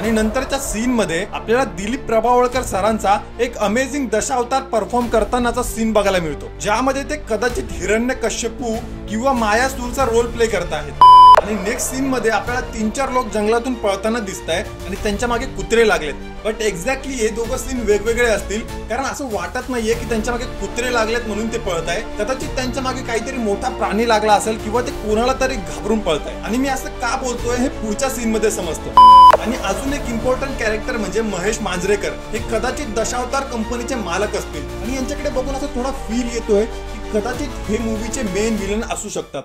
आणि नंतरच्या सीन मध्ये आपल्याला दिलीप प्रभावळकर सरांचा एक अमेझिंग दशावतार परफॉर्म करतानाचा सीन बघायला मिळतो, ज्यामध्ये ते कदाचित हिरण्यकश्यपू किंवा मायासूरचा रोल प्ले करत आहेत। आणि नेक्स्ट सीन मध्ये आपल्याला 3-4 लोक जंगलातून पळताना दिसताय आणि त्यांच्या मागे कुत्रे लागलेत। बट एक्झॅक्टली हे दोघं सीन वेगवेगळे असतील, कारण असं वाटत नाहीये की त्यांच्या मागे कुत्रे लागलेत म्हणून ते पळताय। कदाचित त्यांच्या मागे काहीतरी मोठा प्राणी लागला असेल किंवा ते कोणाला तरी घाबरून पळताय। आणि मी असं का बोलतोय हे पुढच्या सीन मध्ये समजतं। आणि अजून एक इम्पॉर्टंट कॅरेक्टर म्हणजे महेश मांजरेकर, हे कदाचित दशावतार कंपनीचे मालक असतील आणि यांच्याकडे बघून असं थोडा फील येतोय की कदाचित हे मूवीचे मेन विलन असू शकतात।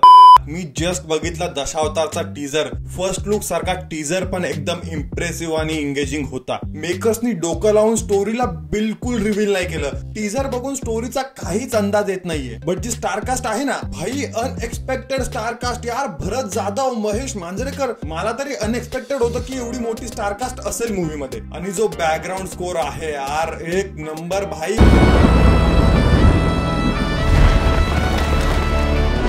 मी जस्ट बघितला दशावतारचा टीजर, फर्स्ट लुक सारखा टीजर पण एकदम इम्प्रेसिव्ह आणि एंगेजिंग होता। मेकर्सनी डोकं लावून स्टोरीला बिलकुल रिव्हील नाही केलं। टीजर बघून स्टोरीचा काहीच अंदाज येत नाहीये। बट जी स्टारकास्ट आहे ना भाई, अनएक्सपेक्टेड स्टारकास्ट यार। भरत जाधव, महेश मांजरेकर, मला तरी अनएक्सपेक्टेड होतं की एवढी मोठी स्टारकास्ट असेल मूवी मध्ये। आणि जो बॅकग्राऊंड स्कोर आहे यार, एक नंबर भाई।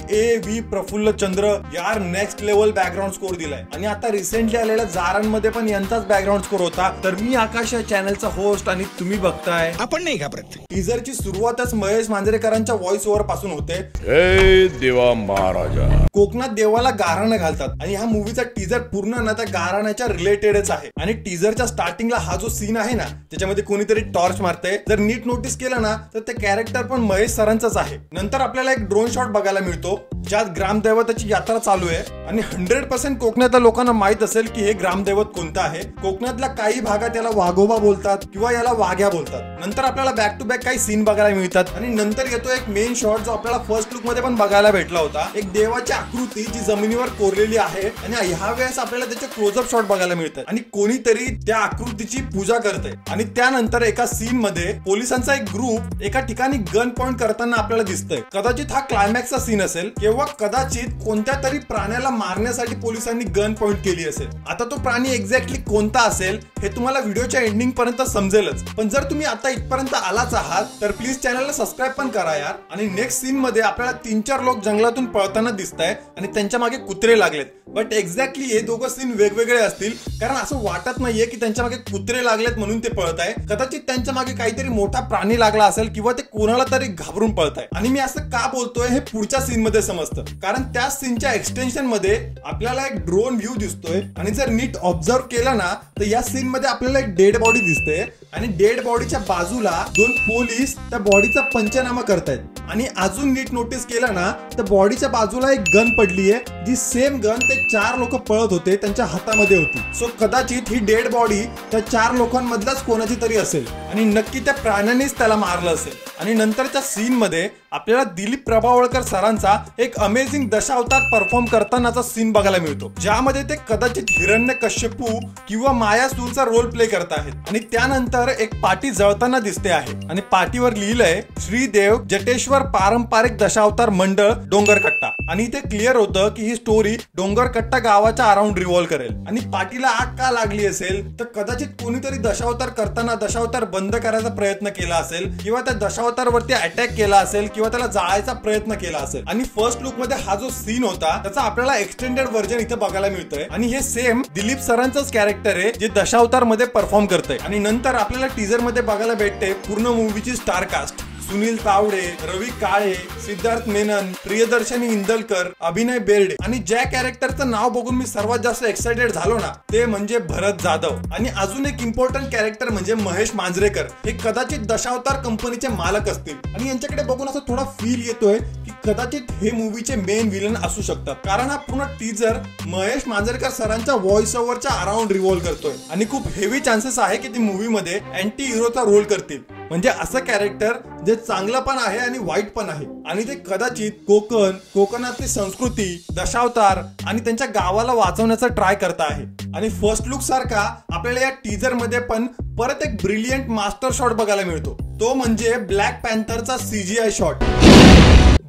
A.V. प्रफुल्ल चंद्र यार, नेक्स्ट लेवल बॅकग्राऊंड स्कोर दिलाय। आणि आता रिसेंटली आलेल्या जारांमध्ये पण यांचाच बॅकग्राऊंड स्कोर होता। तर मी आकाश या चॅनलचा होस्ट आणि तुम्ही बघताय आपण नाही घाबरत। टीजरची सुरुवातच महेश मांजरेकरांच्या व्हॉइस ओव्हर पासून होते। जय देवा महाराजा। कोकणात देवाला गाराणं घालतात आणि ह्या मूवीचा टीजर पूर्ण ना त्या गाराण्याच्या रिलेटेडच आहे। आणि टीजरच्या स्टार्टिंगला हा जो सीन आहे ना, त्याच्यामध्ये कोणीतरी टॉर्च मारते, जर नीट नोटीस केलं ना तर ते कॅरेक्टर पण महेश सरांचंच आहे। नंतर आपल्याला एक ड्रोन शॉट बघायला मिळतो ज्यात ग्रामदैवताची यात्रा चालू आहे। आणि 100% कोकणातल्या लोकांना माहित असेल की हे ग्रामदैवत कोणतं आहे। कोकणातल्या काही भागात याला वाघोबा बोलतात किंवा याला वाघ्या बोलतात। नंतर आपल्याला बॅक टू बॅक काही सीन बघायला मिळतात आणि नंतर येतो एक मेन शॉट जो आपल्याला फर्स्ट लुक मध्ये पण बघायला भेटला होता। एक देवाची आकृती जी जमिनीवर कोरलेली आहे आणि ह्या वेळेस आपल्याला त्याचे क्लोजअप शॉट बघायला मिळतात आणि कोणीतरी त्या आकृतीची पूजा करते। आणि त्यानंतर एका सीन मध्ये पोलिसांचा एक ग्रुप एका ठिकाणी गन पॉइंट करताना आपल्याला दिसतंय। कदाचित हा क्लायमॅक्सचा सीन असेल किंवा कदाचित कोणत्या तरी प्राण्याला मारण्यासाठी पोलिसांनी गन पॉइंट केली असेल। आता तो प्राणी एक्झॅक्टली कोणता असेल हे तुम्हाला व्हिडिओच्या एंडिंग पर्यंत समजेलच। पण जर तुम्ही आता इथपर्यंत आलाच आहात तर प्लीज चॅनलला सबस्क्राईब पण करा यार। आणि नेक्स्ट सीन मध्ये आपल्याला 3-4 लोक जंगलातून पळताना दिसताय आणि त्यांच्या मागे कुत्रे लागलेत। बट एक्झॅक्टली हे दोघं सीन वेगवेगळे असतील, कारण असं वाटत नाहीये की त्यांच्या मागे कुत्रे लागलेत म्हणून ते पळताय। कदाचित त्यांच्या मागे काहीतरी मोठा प्राणी लागला असेल किंवा ते कोणाला तरी घाबरून पळताय। आणि मी असं का बोलतोय हे पुढच्या सीन मध्ये समजतं, कारण त्या सीनच्या एक्सटेन्शन मध्ये आपल्याला एक ड्रोन व्ह्यू दिसतोय। आणि जर नीट ऑब्झर्व केलं ना तर या सीन मध्ये आपल्याला एक डेड बॉडी दिसते आणि डेड बॉडीच्या बाजूला 2 पोलीस त्या बॉडीचा पंचनामा करतायत। आणि अजून नीट नोटीस केलं ना तर बॉडीच्या बाजूला एक गन पडली आहे, जी सेम गन ते 4 लोक पळत होते त्यांच्या हातामध्ये होती। सो कदाचित ही डेड बॉडी त्या 4 लोकांमधलाच कोणाची तरी असेल आणि नक्की त्या प्राण्यानेच त्याला मारलं असेल। आणि नंतरच्या सीन मध्ये आपल्याला दिलीप प्रभावळकर सरांचा एक अमेझिंग दशावतार परफॉर्म करतानाचा सीन बघायला मिळतो, ज्यामध्ये ते कदाचित हिरण्यकश्यपू किंवा मायासूरचा रोल प्ले करत आहेत। आणि त्यानंतर एक पाटी जळताना दिसते आहे आणि पाटीवर लिहिलंय श्रीदेव जटेश्वर पारंपरिक दशावतार मंडळ डोंगरकट्टा। आणि इथे क्लिअर होतं की ही स्टोरी डोंगरकट्टा गावाच्या अराउंड रिव्हॉल्व करेल। आणि पाटीला आग का लागली असेल तर कदाचित कोणीतरी दशावतार करताना दशावतार बंद करायचा प्रयत्न केला असेल किंवा त्या दशावतारवरती अटॅक केला असेल किंवा त्याला जाळायचा प्रयत्न केला असेल। आणि फर्स्ट लुक मध्ये हा जो सीन होता त्याचा आपल्याला एक्सटेंडेड व्हर्जन इथे बघायला मिळतोय आणि हे सेम दिलीप सरांचंच कॅरेक्टर आहे जे दशावतार मध्ये परफॉर्म करतंय। आणि नंतर आपल्याला टीजर मध्ये बघायला भेटते पूर्ण मूवीची स्टारकास्ट। सुनील तावडे, रवी काळे, सिद्धार्थ मेनन, प्रियदर्शनी इंदलकर, अभिनय बेर्डे। आणि ज्या कॅरेक्टरचं नाव बघून मी सर्वात जास्त एक्साइटेड झालो ना ते म्हणजे भरत जाधव। आणि अजून एक इम्पॉर्टंट कॅरेक्टर म्हणजे महेश मांजरेकर, हे कदाचित दशावतार कंपनीचे मालक असतील आणि यांच्याकडे बघून असं थोडा फील येतोय की कदाचित हे मूवीचे मेन विलन असू शकतात, कारण हा पूर्ण टीजर महेश मांजरेकर सरांच्या व्हॉइस ओव्हरच्या अराउंड रिव्हॉल्व करतोय। आणि खूप हेवी चान्सेस आहे की ती मूवी मध्ये अँटी हिरोचा रोल करतील, म्हणजे असं कॅरेक्टर जे चांगलं पण आहे आणि वाईट पण आहे। आणि ते कदाचित कोकणातली संस्कृती, दशावतार आणि त्यांच्या गावाला वाचवण्याचा ट्राय करता आहे। आणि फर्स्ट लुक सारखा आपल्याला या टीजर मध्ये पण परत एक ब्रिलियंट मास्टर शॉट बघायला मिळतो, तो म्हणजे ब्लॅक पॅन्थरचा CGI शॉट।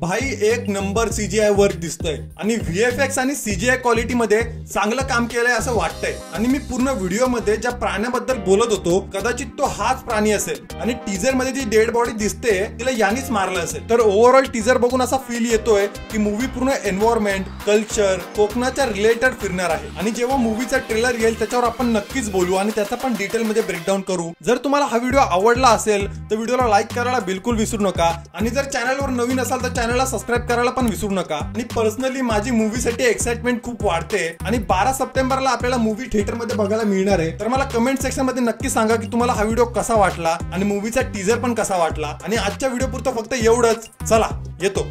भाई एक नंबर सीजीआय वर्क दिसतोय आणि व्हीएफएक्स आणि सीजीआय क्वालिटी मध्ये चांगलं काम केलंय असं वाटतंय. आणि मी पूर्ण व्हिडिओ मध्ये ज्या प्राण्याबद्दल बोलत होतो कदाचित तो हाच प्राणी असेल. आणि टीजर मध्ये जी डेड बॉडी दिसते तिला यानीच मारलं असेल. तर ओव्हरऑल टीजर बघून असा फील येतोय की मूवी पूर्ण एन्व्हायरमेंट, कल्चर, कोकणाच्या रिलेटेड फिरणार आहे. आणि जेव्हा मूवीचा ट्रेलर येईल त्याच्यावर आपण नक्कीच बोलू आणि त्याचा पण डिटेल मध्ये ब्रेकडाऊन करू. जर तुम्हाला हा व्हिडिओ आवडला असेल तर व्हिडिओला लाईक करायला बिलकुल विसरू नका. आणि जर चॅनलवर नवीन असाल तर चॅनलला सबस्क्राईब करायला पण विसरू नका. आणि पर्सनली माझी मूवीसाठी एक्साइटमेंट खूप वाढते. आणि 12 सप्टेंबरला आपल्याला मूवी थिएटर मध्ये बघायला मिळणार आहे. तर मला कमेंट सेक्शन मध्ये नक्की सांगा की तुम्हाला हा व्हिडिओ कसा वाटला आणि मूवीचा टीजर पण कसा वाटला. आणि आजच्या व्हिडिओ पुरतं फक्त एवढंच. चला येतो.